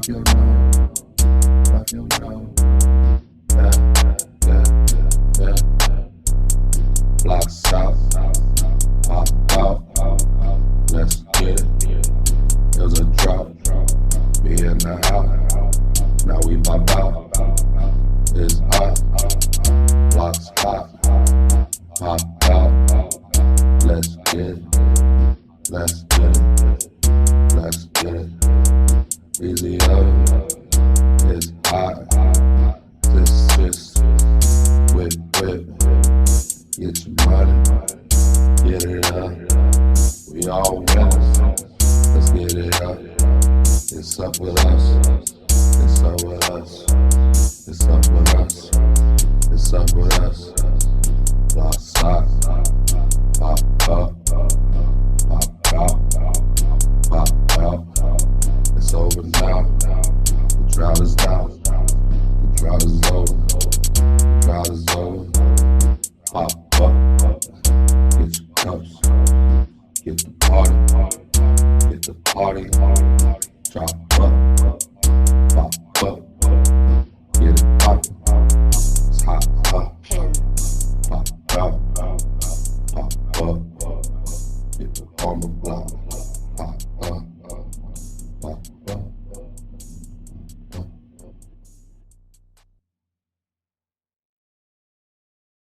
your nose, wipe your nose. Yeah. Blocks out, pop out, let's get it. There's a drop, be in the house. Now we pop out, it's hot. Blocks hot, pop out, let's get it. Let's get it, let's get it. Easy up, it's hot. This whip, get your money, get it up. We all winners, let's get it up. It's up with us, it's up with us, it's up with us, it's up with us. Blocks hot, pop up. Pop out, it's over now. The drought is down, the drought is over, the drought is over. Pop up, get your cups, get the party, get the party. Drop up, pop up, get it poppin'. It's hot, pop out, pop up, get the armor block. Pop up.